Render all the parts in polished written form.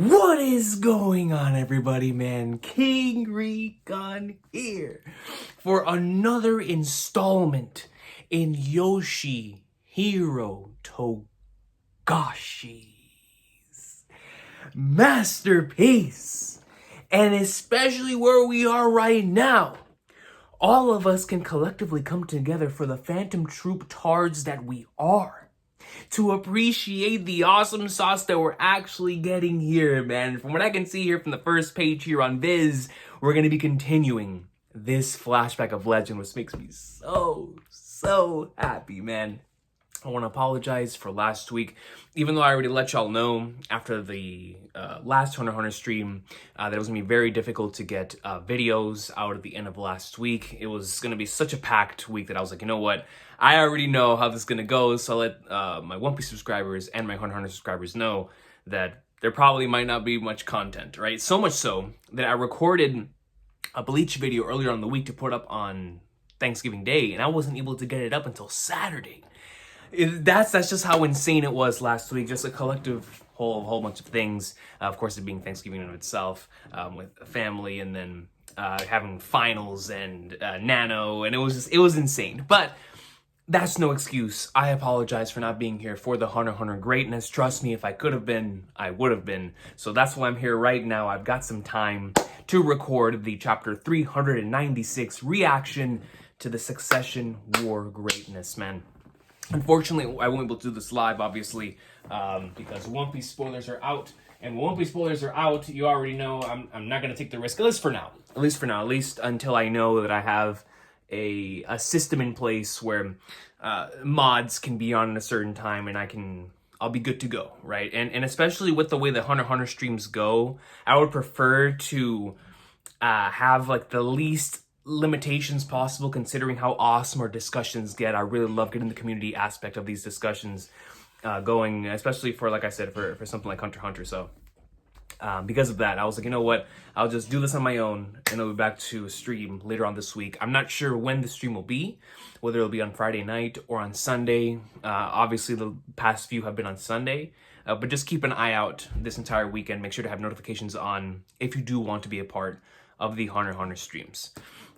What is going on, everybody, man? King Recon here for another installment in Yoshi Hiro Togashi's masterpiece. And especially where we are right now, all of us can collectively come together for the Phantom Troupe tards that we are, to appreciate the awesome sauce that we're actually getting here, man. From what I can see here from the first page here on Viz, we're going to be continuing this flashback of legend, which makes me so happy, man. I want to apologize for last week, even though I already let y'all know after the last Hunter x Hunter stream that it was going to be very difficult to get videos out at the end of last week. It was going to be such a packed week that I was like, you know what? I already know how this is going to go, so I'll let my One Piece subscribers and my Hunter x Hunter subscribers know that there probably might not be much content, right? So much so that I recorded a Bleach video earlier on in the week to put up on Thanksgiving Day, and I wasn't able to get it up until Saturday. That's just how insane it was last week. Just a collective whole bunch of things. Of course, it being Thanksgiving in of itself, with family, and then having finals and Nano, and it was insane. But that's no excuse. I apologize for not being here for the Hunter x Hunter greatness. Trust me, if I could have been, I would have been. So that's why I'm here right now. I've got some time to record the chapter 396 reaction to the Succession War greatness, man. Unfortunately, I won't be able to do this live, obviously, because One Piece spoilers are out. And when One Piece spoilers are out, you already know I'm not going to take the risk, at least for now. At least until I know that I have a system in place where mods can be on at a certain time and I'll be good to go, right? And especially with the way the Hunter x Hunter streams go, I would prefer to have like the least limitations possible, considering how awesome our discussions get. I really love getting the community aspect of these discussions going, especially for, like I said, for something like Hunter x Hunter. So because of that, I was like, you know what, I'll just do this on my own and I'll be back to stream later on this week. I'm not sure when the stream will be, whether it'll be on Friday night or on Sunday. Obviously the past few have been on Sunday, but just keep an eye out this entire weekend. Make sure to have notifications on if you do want to be a part of the Hunter x Hunter streams.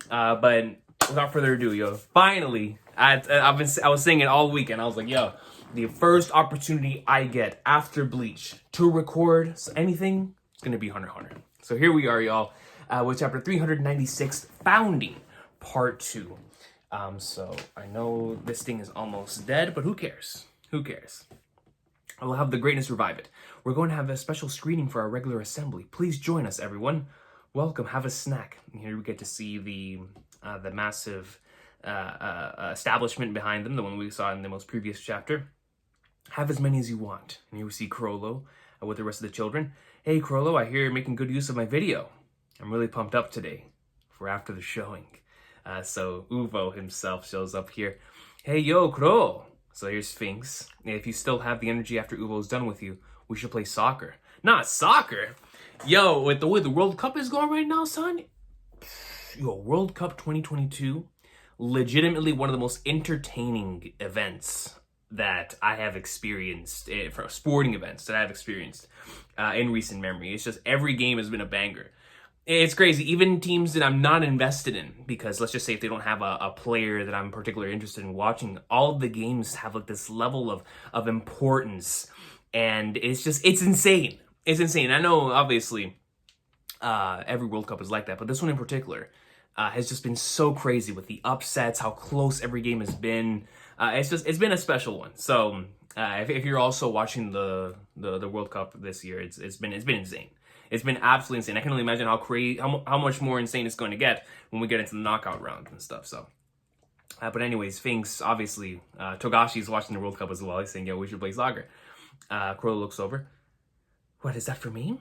But without further ado, yo, finally, I was saying it all weekend. I was like, yo, the first opportunity I get after Bleach to record anything, it's gonna be Hunter x Hunter. So here we are, y'all, with chapter 396, Founding, Part 2. So I know this thing is almost dead, but who cares? Who cares? I will have the greatness revive it. We're going to have a special screening for our regular assembly. Please join us, everyone. Welcome, have a snack. And here we get to see the massive establishment behind them, the one we saw in the most previous chapter. Have as many as you want. And here we see Crollo with the rest of the children. Hey Crollo, I hear you're making good use of my video. I'm really pumped up today for after the showing. So Uvo himself shows up here. Hey yo, Crollo. So here's Sphinx. If you still have the energy after Uvo's done with you, we should play soccer. Not soccer? Yo, with the way the World Cup is going right now, son. Yo, World Cup 2022, legitimately one of the most entertaining events that I have experienced, for sporting events that I have experienced in recent memory. It's just every game has been a banger. It's crazy. Even teams that I'm not invested in, because let's just say if they don't have a player that I'm particularly interested in watching, all of the games have like this level of importance, and it's insane. It's insane. I know, obviously, every World Cup is like that, but this one in particular has just been so crazy with the upsets, how close every game has been. It's been a special one. So if you're also watching the World Cup this year, it's been insane. It's been absolutely insane. I can only imagine how much more insane it's going to get when we get into the knockout round and stuff. So, but anyways, Sphinx, obviously, Togashi's watching the World Cup as well. He's saying, "Yo, we should play soccer." Crowley looks over. What is that for me?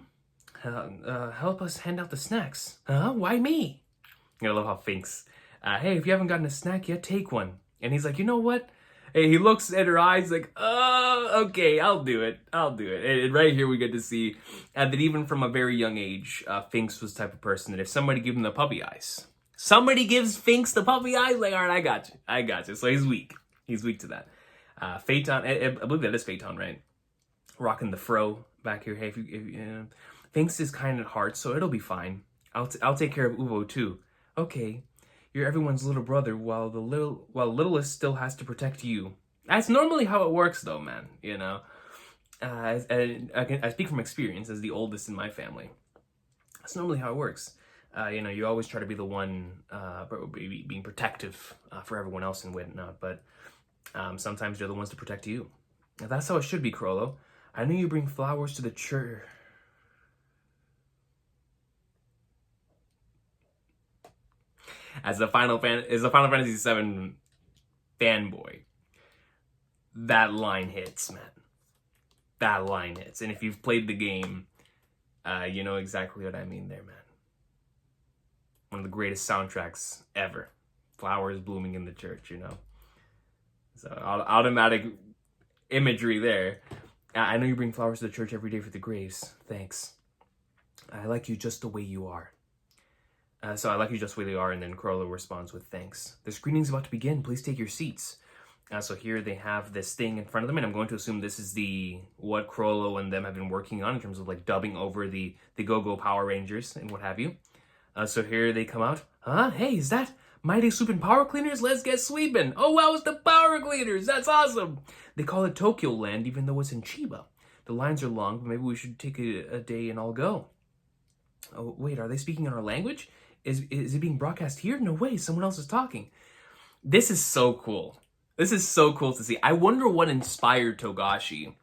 Help us hand out the snacks. Why me? I love how Sphinx. Hey, if you haven't gotten a snack yet, take one. And he's like, you know what? Hey, he looks at her eyes like, oh, okay, I'll do it. And right here we get to see that even from a very young age, Sphinx was the type of person that if somebody gave him the puppy eyes, somebody gives Sphinx the puppy eyes, like, all right, I got you. So he's weak. He's weak to that. Phaeton, I believe that is Phaeton, right? Rocking the fro back here. Hey, if you Thanks is kind of hard, so it'll be fine. I'll take care of Uvo too. Okay, you're everyone's little brother, while littlest still has to protect you. That's normally how it works, though, man. You know, I speak from experience as the oldest in my family. That's normally how it works. You know, you always try to be the one being protective for everyone else and whatnot, but sometimes they're the ones to protect you. Now, that's how it should be, Crollo. I knew you bring flowers to the church. As a Final Fantasy VII fanboy, that line hits, man. That line hits, and if you've played the game, you know exactly what I mean there, man. One of the greatest soundtracks ever. Flowers blooming in the church, you know. So automatic imagery there. I know you bring flowers to the church every day for the graves. Thanks. I like you just the way you are. So I like you just the way you are, and then Crollo responds with thanks. The screening's about to begin. Please take your seats. So here they have this thing in front of them, and I'm going to assume this is what Crollo and them have been working on in terms of like dubbing over the Go-Go Power Rangers and what have you. So here they come out. Huh? Hey, is that Mighty Swoopin' Power Cleaners? Let's get sweepin'. Oh wow, it's the Power Cleaners. That's awesome. They call it Tokyo Land even though it's in Chiba. The lines are long, but maybe we should take a day and all go. Oh, wait, are they speaking in our language? Is it being broadcast here? No way, someone else is talking. This is so cool. This is so cool to see. I wonder what inspired Togashi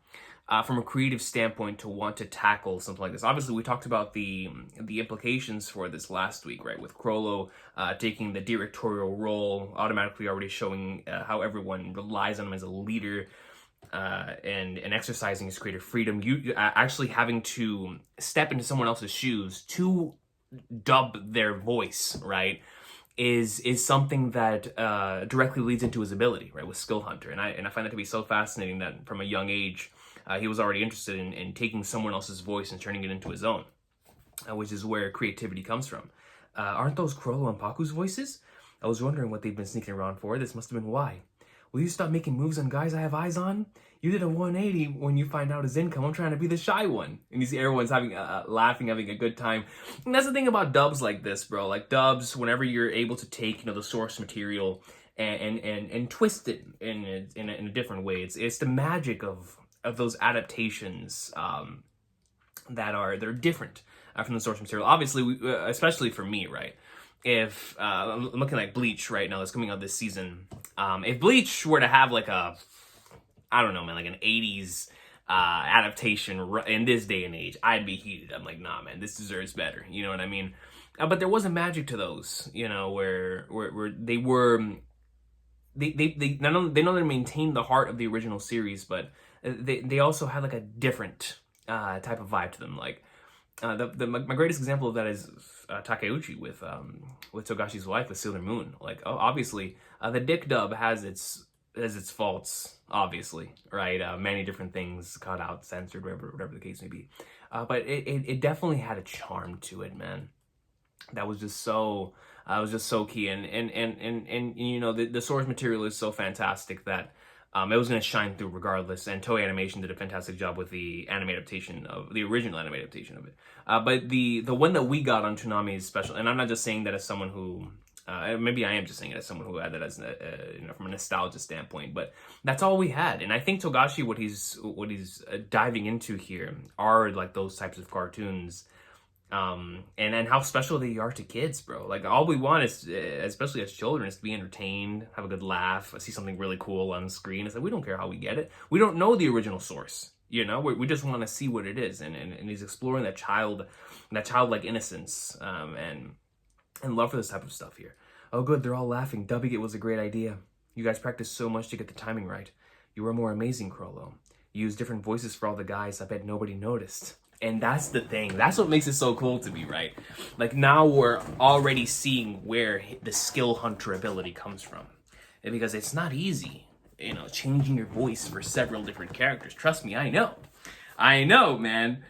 from a creative standpoint to want to tackle something like this. Obviously, we talked about the implications for this last week, right? With Crollo taking the directorial role, automatically already showing how everyone relies on him as a leader and exercising his creative freedom. You actually having to step into someone else's shoes to dub their voice, right, is something that directly leads into his ability, right, with Skill Hunter. And I find that to be so fascinating that from a young age, he was already interested in taking someone else's voice and turning it into his own, which is where creativity comes from. Aren't those Crollo and Paku's voices? I was wondering what they've been sneaking around for. This must have been why. Will you stop making moves on guys I have eyes on? You did a 180 when you find out his income. I'm trying to be the shy one. And you see everyone's having laughing, having a good time. And that's the thing about dubs like this, bro. Like dubs, whenever you're able to take, you know, the source material and twist it in a different way. It's the magic of those adaptations they're different from the source material. Obviously, especially for me, right? If I'm looking like Bleach right now, that's coming out this season. If Bleach were to have like I don't know, man, like an 80s adaptation in this day and age, I'd be heated. I'm like, nah, man, this deserves better. You know what I mean? But there was a magic to those, you know, where they not only maintained the heart of the original series, but they also had like a different type of vibe to them. Like my greatest example of that is Takeuchi with Togashi's wife with Sailor Moon. Like, obviously, the dick dub has its faults, obviously, right? Many different things cut out, censored, whatever the case may be. But it definitely had a charm to it, man. That was just so key, and you know, the source material is so fantastic that it was going to shine through regardless. And Toei Animation did a fantastic job with the original anime adaptation of it. But the one that we got on Toonami is special, and I'm not just saying that as someone who. Maybe I am just saying it as someone who had that as you know, from a nostalgia standpoint, but that's all we had. And I think Togashi, what he's diving into here are like those types of cartoons, and how special they are to kids, bro. Like all we want is, especially as children, is to be entertained, have a good laugh, see something really cool on the screen. It's like we don't care how we get it. We don't know the original source, you know. We just want to see what it is, and he's exploring that childlike innocence, and love for this type of stuff here. Oh good, they're all laughing. Dubbing it was a great idea. You guys practiced so much to get the timing right. You were more amazing, Crollo. You used different voices for all the guys. I bet nobody noticed. And that's the thing. That's what makes it so cool to me, right? Like now we're already seeing where the skill hunter ability comes from. And because it's not easy, you know, changing your voice for several different characters. Trust me, I know, man.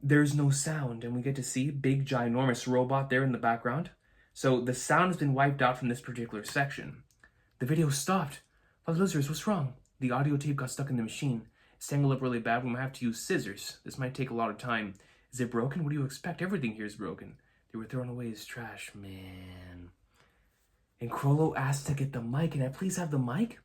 There's no sound, and we get to see big, ginormous robot there in the background. So the sound has been wiped out from this particular section. The video stopped. Father Lizards, what's wrong? The audio tape got stuck in the machine. It's tangled up really bad. We might have to use scissors. This might take a lot of time. Is it broken? What do you expect? Everything here is broken. They were thrown away as trash, man. And Crollo asked to get the mic. Can I please have the mic?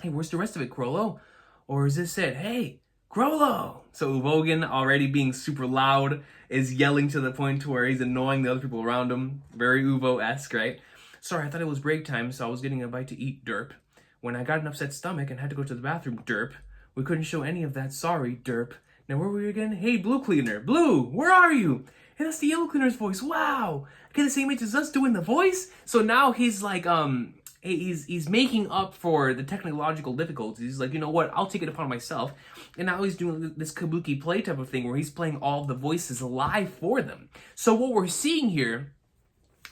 Hey, where's the rest of it, Crollo? Or is this it? Hey, Crollo! So Uvogan, already being super loud, is yelling to the point to where he's annoying the other people around him. Very Uvo-esque, right? Sorry, I thought it was break time, so I was getting a bite to eat, derp. When I got an upset stomach and had to go to the bathroom, derp. We couldn't show any of that, sorry, derp. Now where were we again? Hey, Blue Cleaner. Blue, where are you? Hey, that's the Yellow Cleaner's voice. Wow! I get the same age as us doing the voice? So now he's like, he's making up for the technological difficulties. He's like, you know what, I'll take it upon myself. And now he's doing this kabuki play type of thing where he's playing all of the voices live for them. So what we're seeing here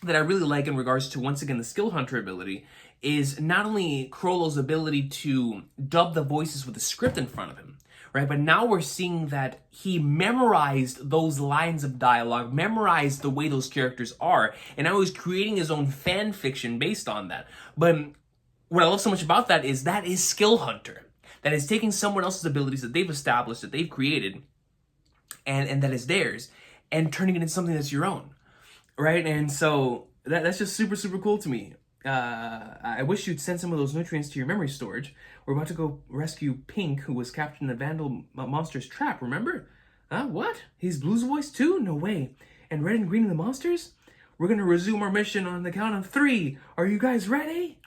that I really like in regards to, once again, the skill hunter ability is not only Crollo's ability to dub the voices with the script in front of him, right? But now we're seeing that he memorized those lines of dialogue, memorized the way those characters are, and now he's creating his own fan fiction based on that. But what I love so much about that is skill hunter. That is taking someone else's abilities that they've established, that they've created, and that is theirs, and turning it into something that's your own, right? And so that's just super, super cool to me. I wish you'd send some of those nutrients to your memory storage. We're about to go rescue Pink, who was captured in the Vandal monster's trap, remember? What? He's Blue's voice too? No way. And Red and Green and the monsters? We're gonna resume our mission on the count of 3. Are you guys ready?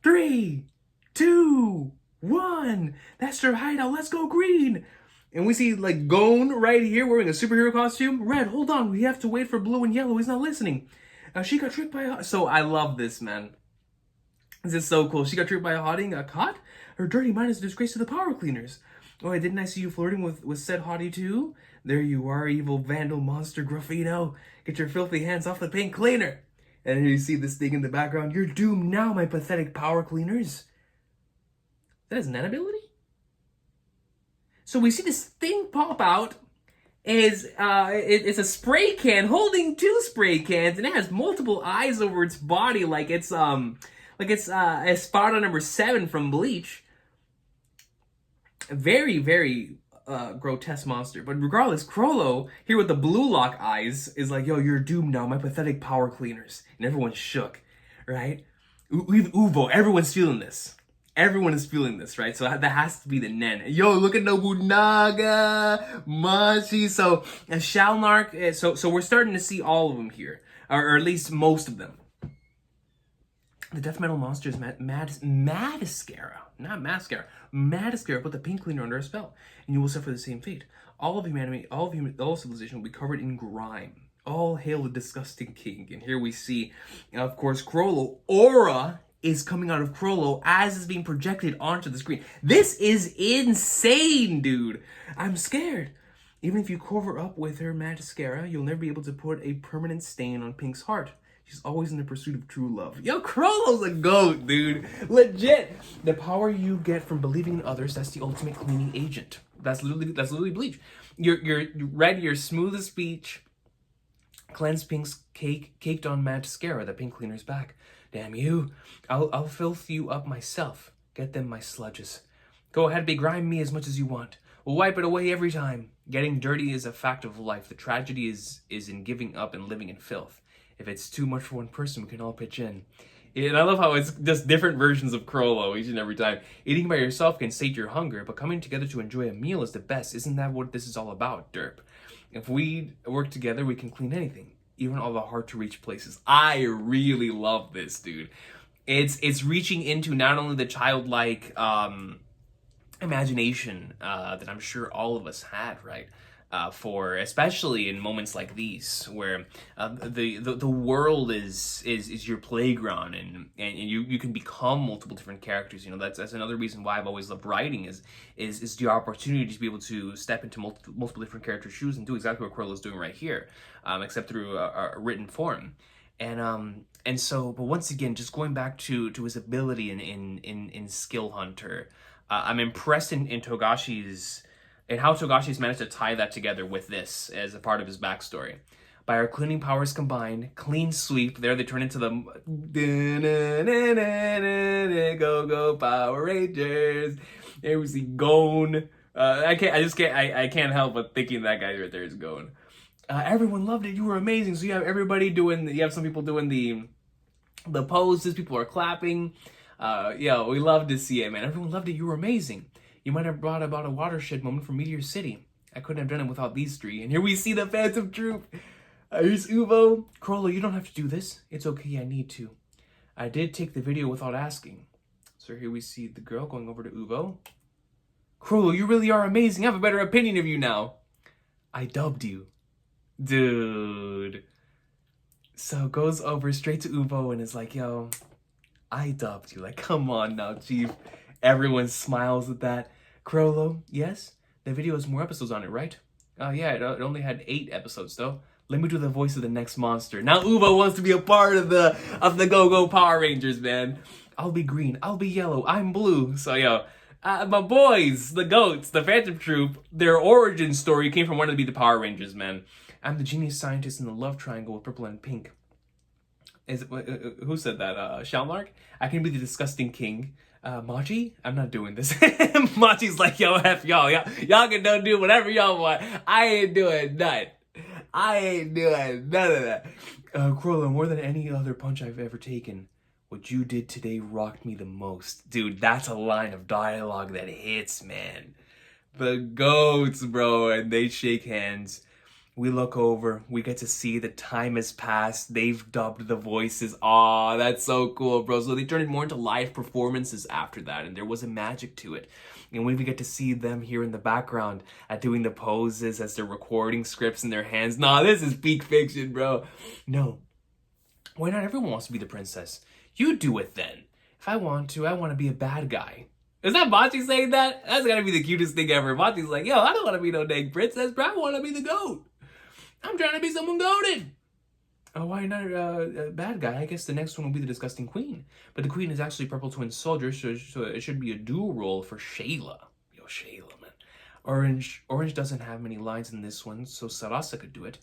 3, 2, 1. That's their hideout. Let's go, Green. And we see, like, Gone right here wearing a superhero costume. Red, hold on. We have to wait for Blue and Yellow. He's not listening. She got tricked by a... So I love this, man. This is so cool. She got tricked by a hottie and got caught? Her dirty mind is a disgrace to the power cleaners. Oh, didn't I see you flirting with said hottie too? There you are, evil vandal monster Gruffino. Get your filthy hands off the pink cleaner. And here you see this thing in the background. You're doomed now, my pathetic power cleaners. That is an ability? So we see this thing pop out. It's a spray can holding 2 spray cans, and it has multiple eyes over its body, like it's Espada number 7 from Bleach. A very, very grotesque monster. But regardless, Crollo here with the blue lock eyes is like, yo, you're doomed now, my pathetic power cleaners, and everyone's shook, right? Uvo, everyone's feeling this. Everyone is feeling this, right? So that has to be the Nen. Yo, look at Nobunaga, Machi. So Shalnark. So we're starting to see all of them here, or at least most of them. The death metal monster is Madascara, not Mascara. Madascara put the pink cleaner under a spell, and you will suffer the same fate. All civilization will be covered in grime. All hail the disgusting king. And here we see, of course, Crollo. Aura is coming out of Crollo as is being projected onto the screen. This is insane, dude. I'm scared. Even if you cover up with her mascara, you'll never be able to put a permanent stain on Pink's heart. She's always in the pursuit of true love. Yo, Crollo's a goat, dude. Legit. The power you get from believing in others, that's the ultimate cleaning agent. That's literally Bleach. You're ready, your smoothest speech. Cleanse Pink's caked on mascara. The pink cleaner's back. Damn you. I'll filth you up myself. Get them, my sludges. Go ahead, begrime me as much as you want. We'll wipe it away every time. Getting dirty is a fact of life. The tragedy is in giving up and living in filth. If it's too much for one person, we can all pitch in. And I love how it's just different versions of Crollo each and every time. Eating by yourself can sate your hunger, but coming together to enjoy a meal is the best. Isn't that what this is all about, derp? If we work together, we can clean anything. Even all the hard-to-reach places. I really love this, dude. It's reaching into not only the childlike imagination that I'm sure all of us had, right? For especially in moments like these, where the world is your playground, and you can become multiple different characters. You know, that's another reason why I've always loved writing is the opportunity to be able to step into multiple different characters' shoes and do exactly what Crollo is doing right here, except through a written form. And so, but once again, just going back to his ability in Skill Hunter, I'm impressed in Togashi's. And how Togashi's managed to tie that together with this as a part of his backstory. By our cleaning powers combined, clean sweep, there they turn into the go Power Rangers. There we see Gone, I can't help but thinking that guy right there is going. Everyone loved it. You were amazing. So you have everybody doing. You have some people doing the poses. People are clapping. We love to see it, man. Everyone loved it. You were amazing. You might have brought about a watershed moment for Meteor City. I couldn't have done it without these three. And here we see the Phantom Troupe. Here's Uvo. Chrollo, you don't have to do this. It's okay. I need to. I did take the video without asking. So here we see the girl going over to Uvo. Chrollo, you really are amazing. I have a better opinion of you now. I dubbed you. Dude. So goes over straight to Uvo and is like, yo, I dubbed you. Like, come on now, Chief. Everyone smiles at that. Chrollo, yes? The video has more episodes on it, right? Yeah, it only had 8 episodes, though. Let me do the voice of the next monster. Now Uvo wants to be a part of the Go-Go Power Rangers, man. I'll be green. I'll be yellow. I'm blue. So, my boys, the goats, the Phantom Troupe, their origin story came from wanting to be the Power Rangers, man. I'm the genius scientist in the love triangle with purple and pink. Who said that? Shalmark? I can be the disgusting king. Machi? I'm not doing this. Machi's like, yo, F y'all. Y'all can don't do whatever y'all want. I ain't doing none. I ain't doing none of that. Chrollo, more than any other punch I've ever taken, what you did today rocked me the most. Dude, that's a line of dialogue that hits, man. The goats, bro, and they shake hands. We look over, we get to see the time has passed. They've dubbed the voices. Aw, that's so cool, bro. So they turned it more into live performances after that, and there was a magic to it. And we get to see them here in the background at doing the poses as they're recording scripts in their hands. Nah, this is peak fiction, bro. No. Why not everyone wants to be the princess? You do it then. If I want to be a bad guy. Is that Machi saying that? That's gotta be the cutest thing ever. Machi's like, yo, I don't want to be no dang princess, bro. I want to be the goat. I'm trying to be someone goated. Oh, why not a bad guy? I guess the next one will be the disgusting queen. But the queen is actually purple twin soldier, so it should be a dual role for Shayla. Yo, Shayla, man. Orange doesn't have many lines in this one, so Sarasa could do it.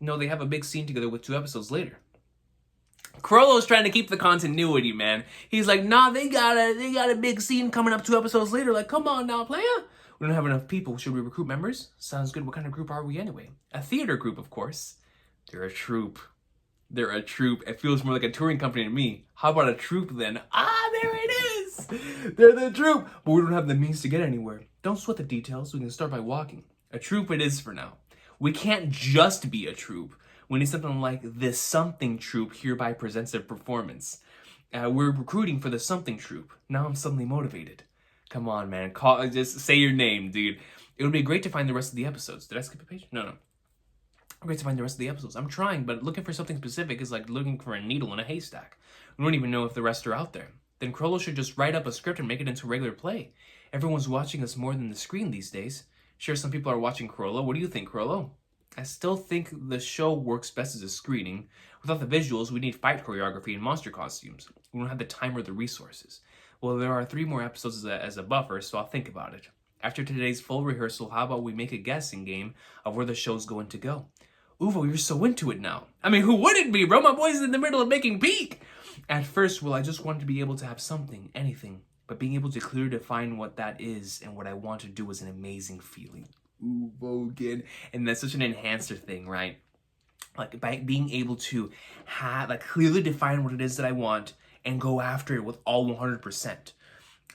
No, they have a big scene together with 2 episodes later. Chrollo's trying to keep the continuity, man. He's like, nah, they got a big scene coming up 2 episodes later. Like, come on now, player. We don't have enough people. Should we recruit members? Sounds good. What kind of group are we anyway? A theater group, of course. They're a troupe. They're a troupe. It feels more like a touring company to me. How about a troupe then? Ah, there it is. They're the troupe. But we don't have the means to get anywhere. Don't sweat the details. We can start by walking. A troupe it is for now. We can't just be a troupe. We need something like the Something Troupe hereby presents a performance. We're recruiting for the Something Troupe. Now I'm suddenly motivated. Come on, man. Just say your name, dude. It would be great to find the rest of the episodes. Did I skip a page? No. Great to find the rest of the episodes. I'm trying, but looking for something specific is like looking for a needle in a haystack. We don't even know if the rest are out there. Then Chrollo should just write up a script and make it into regular play. Everyone's watching us more than the screen these days. Sure, some people are watching Chrollo. What do you think, Chrollo? I still think the show works best as a screening. Without the visuals, we need fight choreography and monster costumes. We don't have the time or the resources. Well, there are 3 more episodes as a buffer, so I'll think about it. After today's full rehearsal, how about we make a guessing game of where the show's going to go? Uvo, you're so into it now. I mean, who wouldn't be, bro? My boy's in the middle of making peak. At first, I just wanted to be able to have something, anything. But being able to clearly define what that is and what I want to do is an amazing feeling. Uvo again. And that's such an enhancer thing, right? Like, by being able to clearly define what it is that I want and go after it with all 100%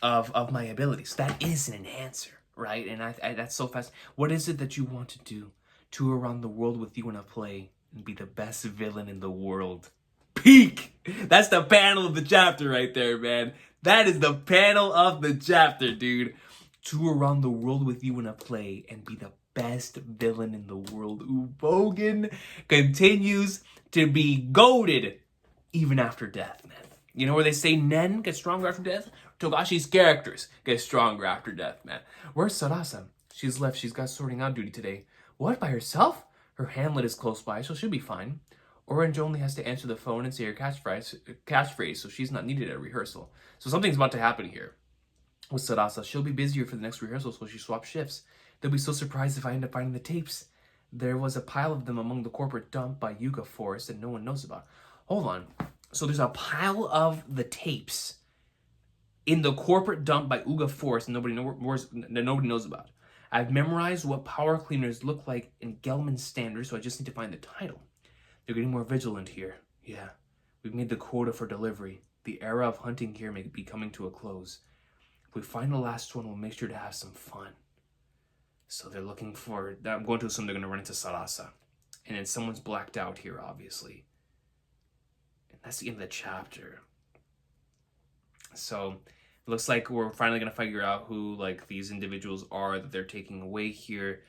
of my abilities. That is an enhancer, right? And that's so fast. What is it that you want to do? Tour around the world with you in a play and be the best villain in the world. Peak! That's the panel of the chapter right there, man. That is the panel of the chapter, dude. Tour around the world with you in a play and be the best villain in the world. Ubogan continues to be goated even after death, man. You know where they say Nen gets stronger after death? Togashi's characters get stronger after death, man. Where's Sarasa? She's left. She's got sorting out duty today. What, by herself? Her handlet is close by, so she'll be fine. Orange only has to answer the phone and say her catchphrase, so she's not needed at rehearsal. So something's about to happen here. With Sarasa, she'll be busier for the next rehearsal, so she swaps shifts. They'll be so surprised if I end up finding the tapes. There was a pile of them among the corporate dump by Yuga Forest that no one knows about. Hold on. So there's a pile of the tapes in the corporate dump by Uga Forest that nobody knows about. I've memorized what power cleaners look like in Gelman standards, so I just need to find the title. They're getting more vigilant here. Yeah, we've made the quota for delivery. The era of hunting here may be coming to a close. If we find the last one, we'll make sure to have some fun. So they're looking for, I'm going to assume they're going to run into Sarasa. And then someone's blacked out here, obviously. And that's the end of the chapter. So it looks like we're finally going to figure out who like these individuals are that they're taking away here.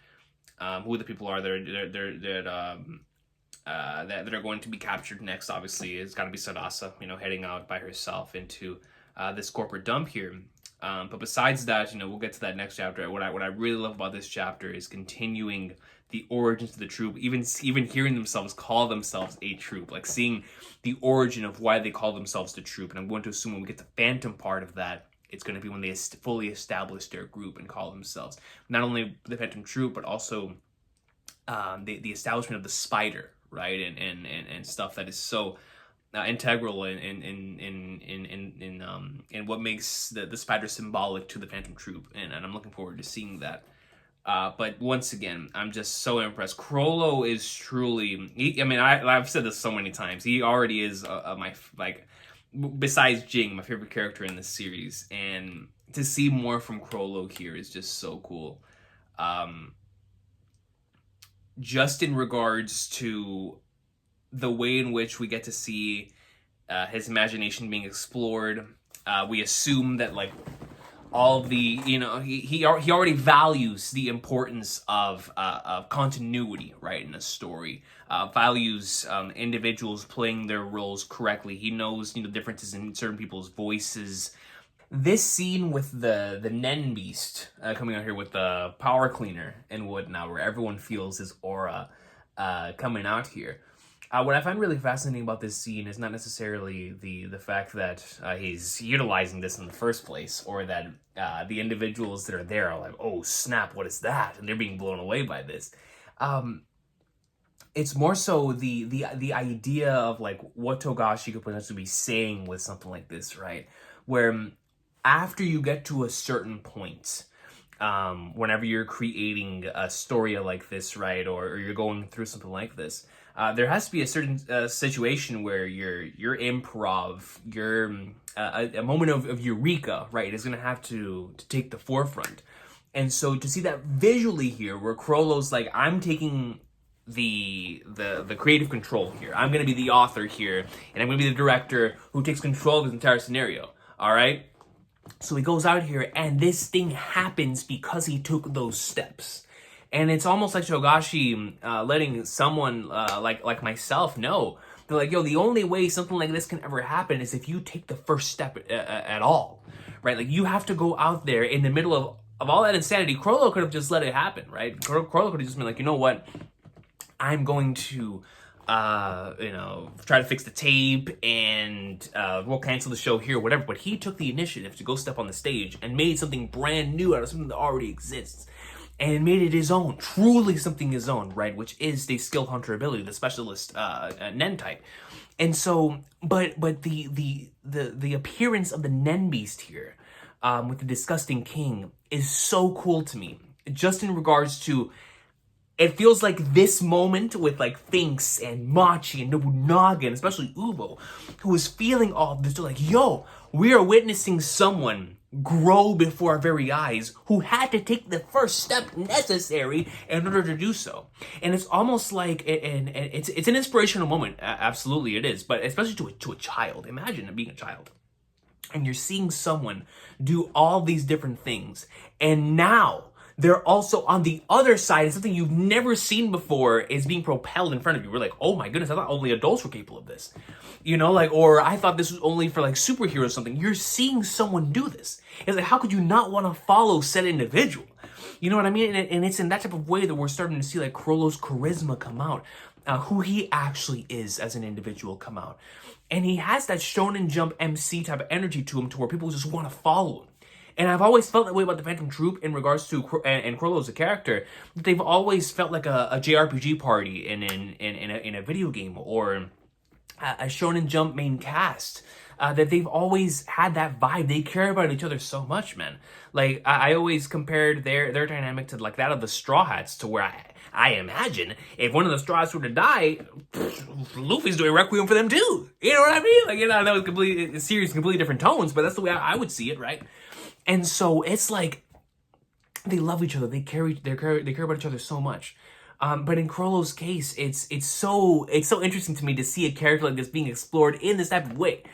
Who the people are that are going to be captured next. Obviously, it's got to be Sarasa, heading out by herself into this corporate dump here. But besides that, we'll get to that next chapter. What I really love about this chapter is continuing the origins of the troupe, even hearing themselves call themselves a troupe, like seeing the origin of why they call themselves the troupe. And I'm going to assume when we get the Phantom part of that, it's going to be when they fully establish their group and call themselves not only the Phantom Troupe, but also the establishment of the Spider, right? And stuff that is so integral in what makes the Spider symbolic to the Phantom Troupe, and I'm looking forward to seeing that. But once again, I'm just so impressed. Chrollo is truly, I've said this so many times, he already is besides Jing, my favorite character in this series, and to see more from Chrollo here is just so cool. Just in regards to the way in which we get to see his imagination being explored, we assume that like all of the he already values the importance of continuity, right, in a story. Values individuals playing their roles correctly. He knows differences in certain people's voices. This scene with the Nen Beast coming out here with the power cleaner and whatnot, where everyone feels his aura coming out here. What I find really fascinating about this scene is not necessarily the fact that he's utilizing this in the first place, or that the individuals that are there are like, oh snap, what is that? And they're being blown away by this. It's more so the idea of like what Togashi could potentially be saying with something like this, right? Where after you get to a certain point, whenever you're creating a story like this, right, or you're going through something like this, there has to be a certain situation where your improv, a moment of eureka, right, is going to have to take the forefront. And so to see that visually here, where Chrollo's like, I'm taking the creative control here. I'm going to be the author here, and I'm going to be the director who takes control of this entire scenario, all right? So he goes out here, and this thing happens because he took those steps. And it's almost like Togashi letting someone like myself know. They're like, yo, the only way something like this can ever happen is if you take the first step at all, right? Like, you have to go out there in the middle of all that insanity. Chrollo could have just let it happen, right? Chrollo could have just been like, you know what? I'm going to try to fix the tape, and we'll cancel the show here, whatever. But he took the initiative to go step on the stage and made something brand new out of something that already exists, and made it his own, truly something his own, right? Which is the skill hunter ability, the specialist Nen type. And so, but the appearance of the Nen Beast here, with the Disgusting King, is so cool to me. Just in regards to, it feels like this moment with like Finks and Machi and Nobunaga, and especially Ubo, who is feeling all of this. They're like, yo, we are witnessing someone grow before our very eyes who had to take the first step necessary in order to do so. And it's almost like, and it's an inspirational moment. Absolutely it is. But especially to a child. Imagine being a child, and you're seeing someone do all these different things, and now they're also on the other side, and something you've never seen before is being propelled in front of you. We're like, oh my goodness, I thought only adults were capable of this. Or I thought this was only for like superheroes or something. You're seeing someone do this. It's like, how could you not want to follow said individual? You know what I mean? And it's in that type of way that we're starting to see like Chrollo's charisma come out, who he actually is as an individual come out. And he has that Shonen Jump MC type of energy to him, to where people just want to follow him. And I've always felt that way about the Phantom Troupe in regards to, and Chrollo as a character. They've always felt like a JRPG party in a video game, or a Shonen Jump main cast. That they've always had that vibe. They care about each other so much, man. Like, I always compared their dynamic to like that of the Straw Hats, to where I imagine if one of the Straw Hats were to die, Luffy's doing Requiem for them too. You know what I mean? Like, you know, I know it's completely serious, completely different tones, but that's the way I would see it, right? And so it's like they love each other. They care about each other so much. But in Crollo's case, it's so interesting to me to see a character like this being explored in this type of way.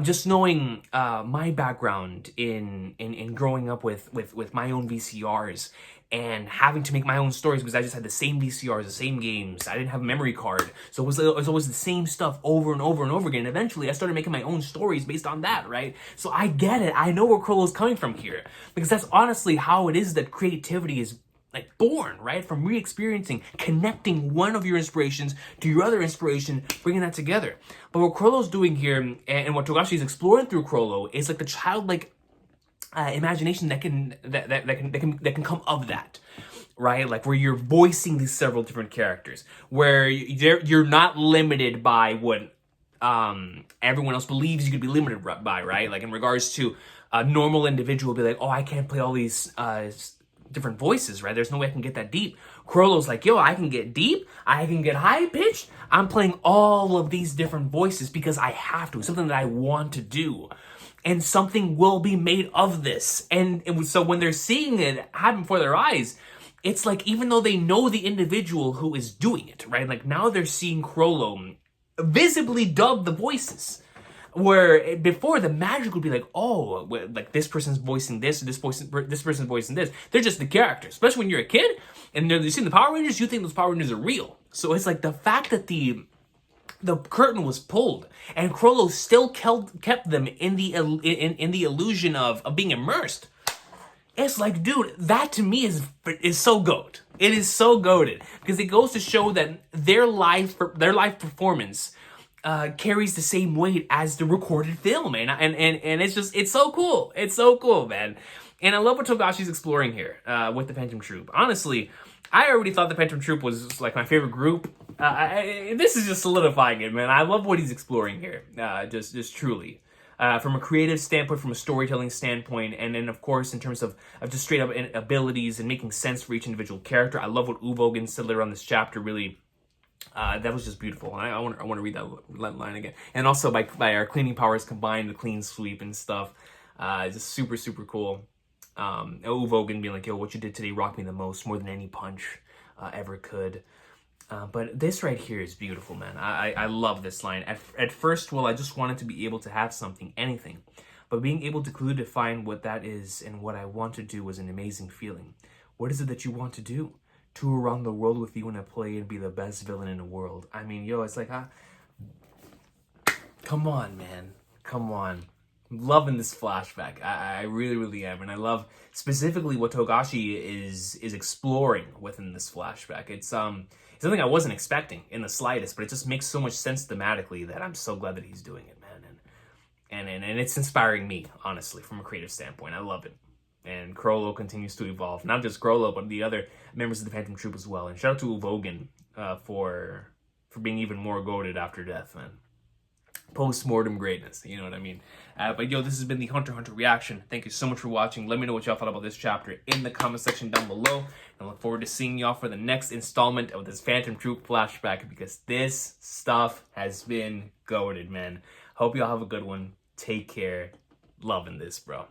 Just knowing my background in growing up with my own VCRs and having to make my own stories, because I just had the same VCRs, the same games. I didn't have a memory card, so it was always the same stuff over and over and over again. Eventually, I started making my own stories based on that, right? So I get it. I know where Crollo's coming from here, because that's honestly how it is that creativity is like born, right? From re-experiencing, connecting one of your inspirations to your other inspiration, bringing that together. But what Crollo's doing here, and what Togashi is exploring through Crollo, is like the childlike imagination that can come of that, right? Like where you're voicing these several different characters, where you're not limited by what everyone else believes you could be limited by, right? Like in regards to a normal individual, be like, oh, I can't play all these different voices, right? There's no way I can get that deep. Crollo's like, yo, I can get deep, I can get high pitched. I'm playing all of these different voices because I have to. It's something that I want to do. And something will be made of this. And so when they're seeing it happen before their eyes, it's like, even though they know the individual who is doing it, right? Like now they're seeing Crollo visibly dub the voices. Where before the magic would be like, oh, like this person's voicing this, this person's voicing this. They're just the characters. Especially when you're a kid and you're seeing the Power Rangers, you think those Power Rangers are real. So it's like the fact that the curtain was pulled and Crollo still kept them in the illusion of being immersed. It's like, dude, that to me is so goat. It is so goated, because it goes to show that their live performance carries the same weight as the recorded film, and it's so cool. It's so cool, man. And I love what Togashi's exploring here with the Phantom Troupe. Honestly, I already thought the Phantom Troupe was like my favorite group. This is just solidifying it, man. I love what he's exploring here. Just truly. From a creative standpoint, from a storytelling standpoint, and then of course in terms of just straight up abilities and making sense for each individual character. I love what Uvogen said later on this chapter. Really, that was just beautiful. I want to read that line again. And also by our cleaning powers combined, the clean sweep and stuff, just super cool. Uvogen being like, yo, what you did today rocked me the most, more than any punch ever could. But this right here is beautiful, man. I love this line. At first, well, I just wanted to be able to have something, anything. But being able to clearly define what that is and what I want to do was an amazing feeling. What is it that you want to do? Tour around the world with you in a play and be the best villain in the world. I mean, yo, it's like, come on, man. Come on. I'm loving this flashback. I really am. And I love specifically what Togashi is exploring within this flashback. It's something I wasn't expecting in the slightest, but it just makes so much sense thematically that I'm so glad that he's doing it, man. And it's inspiring me, honestly, from a creative standpoint. I love it. And Crollo continues to evolve. Not just Crollo, but the other members of the Phantom Troupe as well. And shout out to Uvogen for being even more goated after death, man. Post-mortem greatness, you know what I mean? But yo, this has been the Hunter x Hunter reaction. Thank you so much for watching. Let me know what y'all thought about this chapter in the comment section down below. And I look forward to seeing y'all for the next installment of this Phantom Troupe flashback, because this stuff has been goated, man. Hope y'all have a good one. Take care. Loving this, bro.